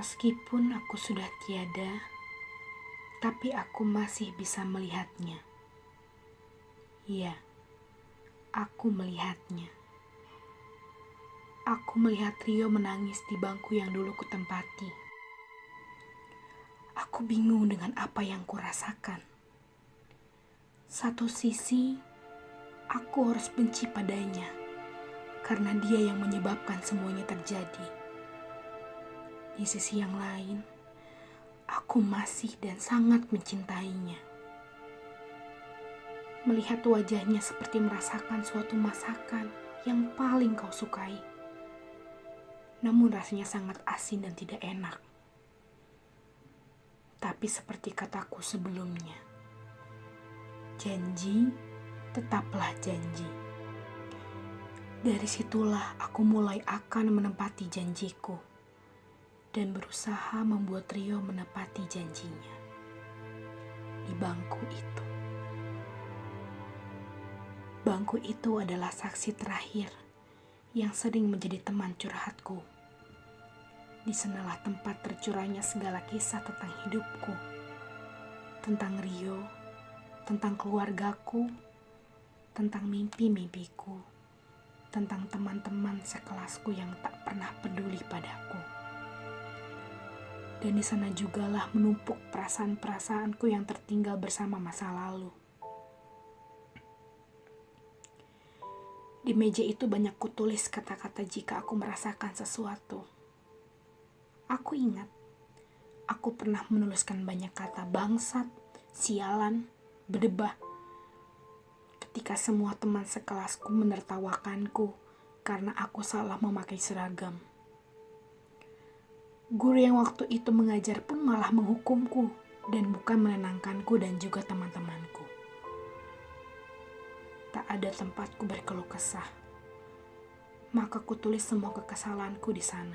Meskipun aku sudah tiada, tapi aku masih bisa melihatnya. Ya, aku melihatnya. Aku melihat Rio menangis di bangku yang dulu kutempati. Aku bingung dengan apa yang kurasakan. Satu sisi, aku harus benci padanya, karena dia yang menyebabkan semuanya terjadi. Di sisi yang lain, aku masih dan sangat mencintainya. Melihat wajahnya seperti merasakan suatu masakan yang paling kau sukai. Namun rasanya sangat asin dan tidak enak. Tapi seperti kataku sebelumnya, janji tetaplah janji. Dari situlah aku mulai akan menepati janjiku dan berusaha membuat Rio menepati janjinya di bangku itu. Bangku itu adalah saksi terakhir yang sering menjadi teman curhatku. Di sanalah tempat tercurahnya segala kisah tentang hidupku, tentang Rio, tentang keluargaku, tentang mimpi-mimpiku, tentang teman-teman sekelasku yang tak pernah peduli padaku. Dan di sana jugalah menumpuk perasaan-perasaanku yang tertinggal bersama masa lalu. Di meja itu banyak kutulis kata-kata jika aku merasakan sesuatu. Aku ingat, aku pernah menuliskan banyak kata bangsat, sialan, berdebah. Ketika semua teman sekelasku menertawakanku karena aku salah memakai seragam. Guru yang waktu itu mengajar pun malah menghukumku dan bukan menenangkanku dan juga teman-temanku. Tak ada tempatku berkeluh kesah. Maka kutulis semua kekesalanku di sana.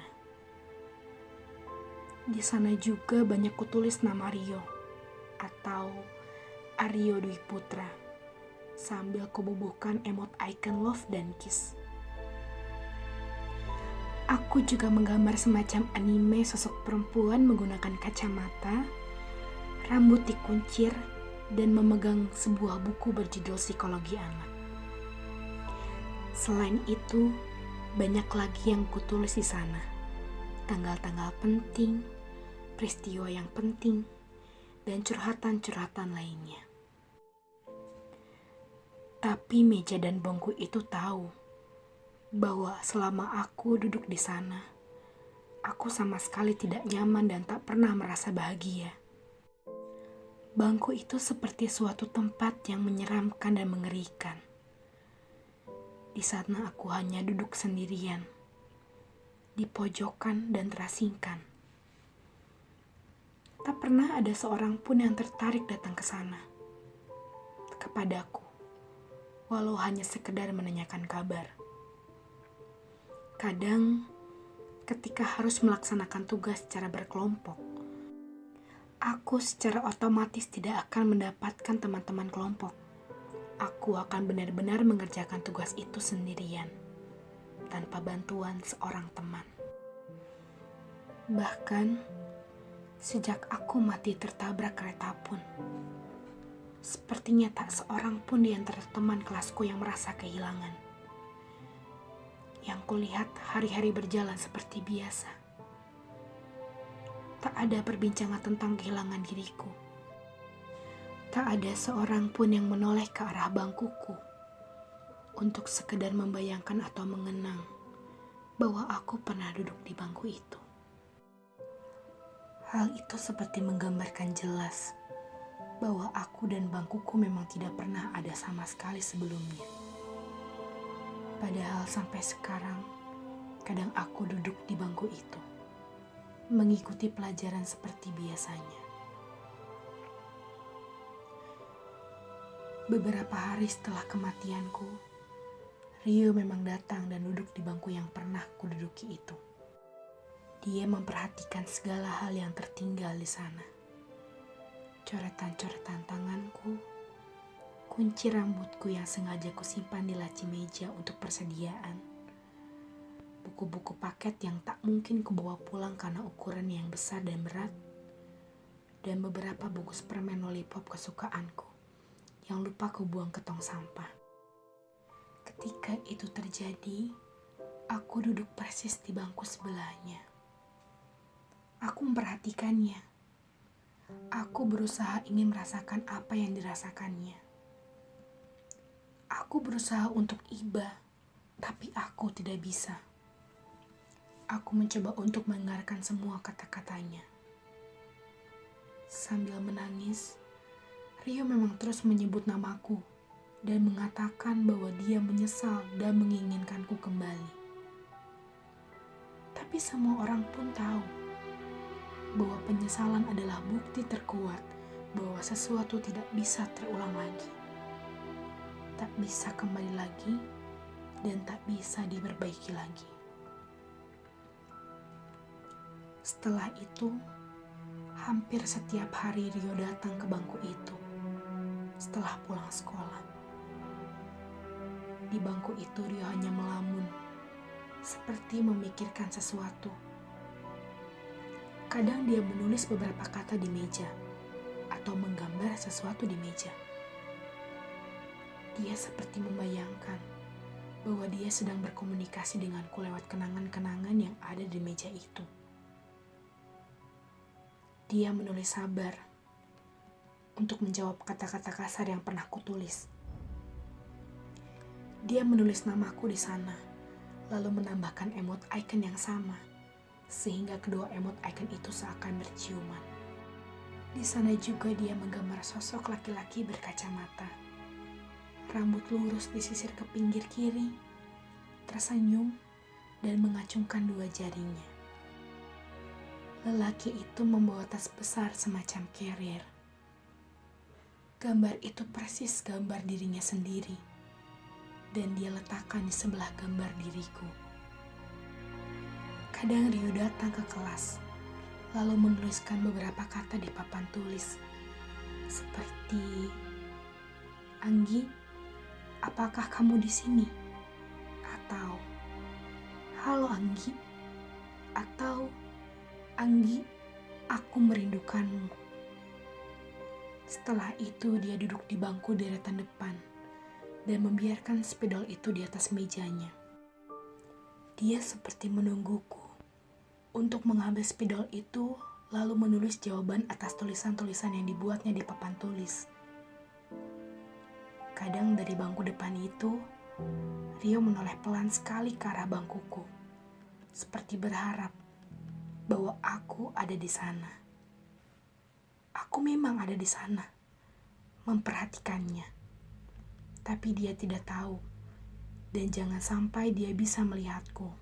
Di sana juga banyak kutulis nama Rio atau Aryo Dwi Putra sambil kububuhkan emot icon love dan kiss. Aku juga menggambar semacam anime sosok perempuan menggunakan kacamata, rambut dikuncir, dan memegang sebuah buku berjudul Psikologi Anak. Selain itu, banyak lagi yang kutulis di sana. Tanggal-tanggal penting, peristiwa yang penting, dan curhatan-curhatan lainnya. Tapi meja dan bangku itu tahu bahwa selama aku duduk di sana, aku sama sekali tidak nyaman dan tak pernah merasa bahagia. Bangku itu seperti suatu tempat yang menyeramkan dan mengerikan. Di sana aku hanya duduk sendirian, di pojokan dan terasingkan. Tak pernah ada seorang pun yang tertarik datang ke sana, kepadaku, walau hanya sekedar menanyakan kabar. Kadang, ketika harus melaksanakan tugas secara berkelompok, aku secara otomatis tidak akan mendapatkan teman-teman kelompok. Aku akan benar-benar mengerjakan tugas itu sendirian, tanpa bantuan seorang teman. Bahkan, sejak aku mati tertabrak kereta pun, sepertinya tak seorang pun di antara teman kelasku yang merasa kehilangan. Yang kulihat hari-hari berjalan seperti biasa. Tak ada perbincangan tentang kehilangan diriku. Tak ada seorang pun yang menoleh ke arah bangkuku untuk sekedar membayangkan atau mengenang bahwa aku pernah duduk di bangku itu. Hal itu seperti menggambarkan jelas bahwa aku dan bangkuku memang tidak pernah ada sama sekali sebelumnya. Padahal sampai sekarang, kadang aku duduk di bangku itu, mengikuti pelajaran seperti biasanya. Beberapa hari setelah kematianku, Rio memang datang dan duduk di bangku yang pernah kududuki itu. Dia memperhatikan segala hal yang tertinggal di sana. Coretan-coretan tanganku, kunci rambutku yang sengaja kusimpan di laci meja untuk persediaan, buku-buku paket yang tak mungkin kubawa pulang karena ukuran yang besar dan berat, dan beberapa bungkus permen lollipop kesukaanku yang lupa kubuang ke tong sampah. Ketika itu terjadi, aku duduk persis di bangku sebelahnya. Aku memperhatikannya. Aku berusaha ingin merasakan apa yang dirasakannya. Aku berusaha untuk iba, tapi aku tidak bisa. Aku mencoba untuk mendengarkan semua kata-katanya. Sambil menangis, Rio memang terus menyebut namaku dan mengatakan bahwa dia menyesal dan menginginkanku kembali. Tapi semua orang pun tahu bahwa penyesalan adalah bukti terkuat bahwa sesuatu tidak bisa terulang lagi, tak bisa kembali lagi, dan tak bisa diperbaiki lagi. Setelah itu, hampir setiap hari Rio datang ke bangku itu setelah pulang sekolah. Di bangku itu Rio hanya melamun, seperti memikirkan sesuatu. Kadang dia menulis beberapa kata di meja, atau menggambar sesuatu di meja. Dia seperti membayangkan bahwa dia sedang berkomunikasi denganku lewat kenangan-kenangan yang ada di meja itu. Dia menulis sabar untuk menjawab kata-kata kasar yang pernah kutulis. Dia menulis namaku di sana, lalu menambahkan emot icon yang sama, sehingga kedua emot icon itu seakan berciuman. Di sana juga dia menggambar sosok laki-laki berkacamata, rambut lurus disisir ke pinggir kiri, tersenyum, dan mengacungkan dua jarinya. Lelaki itu membawa tas besar semacam carrier. Gambar itu persis gambar dirinya sendiri, dan dia letakkan di sebelah gambar diriku. Kadang Rio datang ke kelas, lalu menuliskan beberapa kata di papan tulis, seperti, "Anggi, apakah kamu di sini?" Atau, "Halo Anggi," atau, "Anggi, aku merindukanmu." Setelah itu dia duduk di bangku deretan depan dan membiarkan spidol itu di atas mejanya. Dia seperti menungguku untuk mengambil spidol itu lalu menulis jawaban atas tulisan-tulisan yang dibuatnya di papan tulis. Kadang dari bangku depan itu, Rio menoleh pelan sekali ke arah bangkuku, seperti berharap bahwa aku ada di sana. Aku memang ada di sana, memperhatikannya. Tapi dia tidak tahu, dan jangan sampai dia bisa melihatku.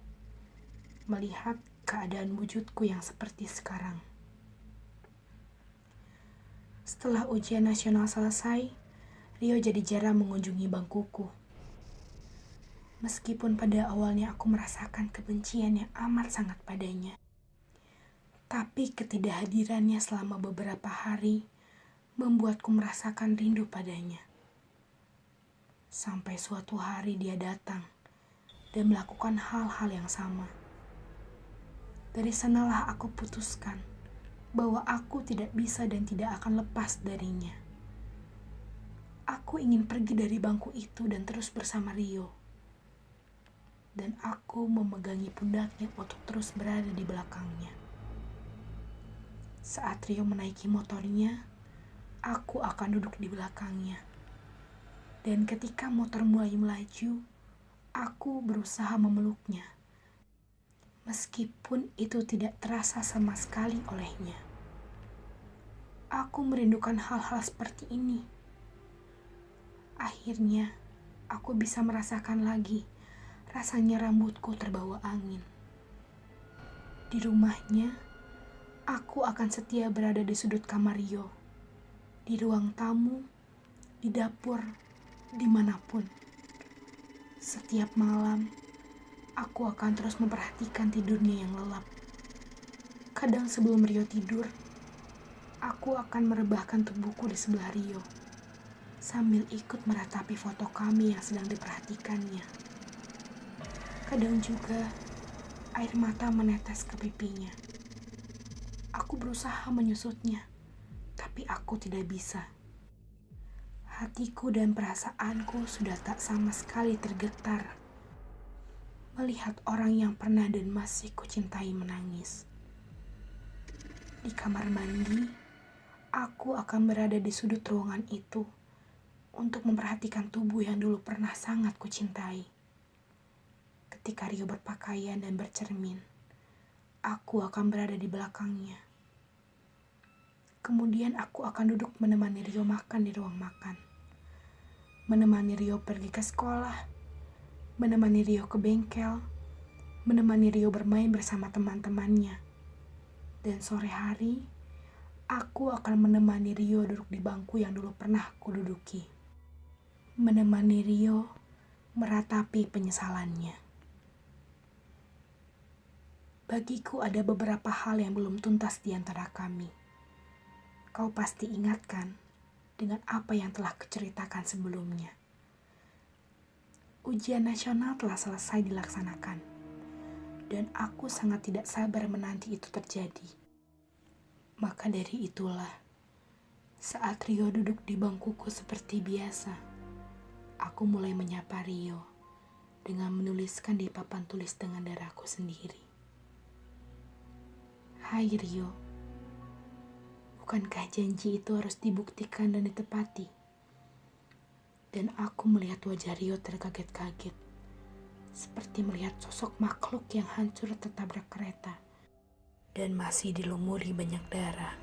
Melihat keadaan wujudku yang seperti sekarang. Setelah ujian nasional selesai, Rio jadi jarang mengunjungi bangkuku. Meskipun pada awalnya aku merasakan kebencian yang amat sangat padanya. Tapi ketidakhadirannya selama beberapa hari membuatku merasakan rindu padanya. Sampai suatu hari dia datang dan melakukan hal-hal yang sama. Dari sanalah aku putuskan bahwa aku tidak bisa dan tidak akan lepas darinya. Aku ingin pergi dari bangku itu dan terus bersama Rio. Dan aku memegangi pundaknya untuk terus berada di belakangnya. Saat Rio menaiki motornya, aku akan duduk di belakangnya. Dan ketika motor mulai melaju, aku berusaha memeluknya. Meskipun itu tidak terasa sama sekali olehnya. Aku merindukan hal-hal seperti ini. Akhirnya, aku bisa merasakan lagi rasanya rambutku terbawa angin. Di rumahnya, aku akan setia berada di sudut kamar Rio, di ruang tamu, di dapur, dimanapun. Setiap malam, aku akan terus memperhatikan tidurnya yang lelap. Kadang sebelum Rio tidur, aku akan merebahkan tubuhku di sebelah Rio, sambil ikut meratapi foto kami yang sedang diperhatikannya. Kadang juga, Air mata menetes ke pipinya. Aku berusaha menyusutnya, tapi aku tidak bisa. Hatiku dan perasaanku sudah tak sama sekali tergetar melihat orang yang pernah dan masih kucintai menangis. Di kamar mandi, aku akan berada di sudut ruangan itu untuk memperhatikan tubuh yang dulu pernah sangat kucintai. Ketika Rio berpakaian dan bercermin, aku akan berada di belakangnya. Kemudian aku akan duduk menemani Rio makan di ruang makan. Menemani Rio pergi ke sekolah, menemani Rio ke bengkel, menemani Rio bermain bersama teman-temannya. Dan sore hari, aku akan menemani Rio duduk di bangku yang dulu pernah kududuki. Menemani Rio meratapi penyesalannya. Bagiku ada beberapa hal yang belum tuntas di antara kami. Kau pasti ingatkan dengan apa yang telah kuceritakan sebelumnya. Ujian nasional telah selesai dilaksanakan, dan aku sangat tidak sabar menanti itu terjadi. Maka dari itulah, saat Rio duduk di bangkuku seperti biasa, aku mulai menyapa Rio dengan menuliskan di papan tulis dengan darahku sendiri. Hai Rio, bukankah janji itu harus dibuktikan dan ditepati? Dan aku melihat wajah Rio terkaget-kaget, seperti melihat sosok makhluk yang hancur tertabrak kereta dan masih dilumuri banyak darah.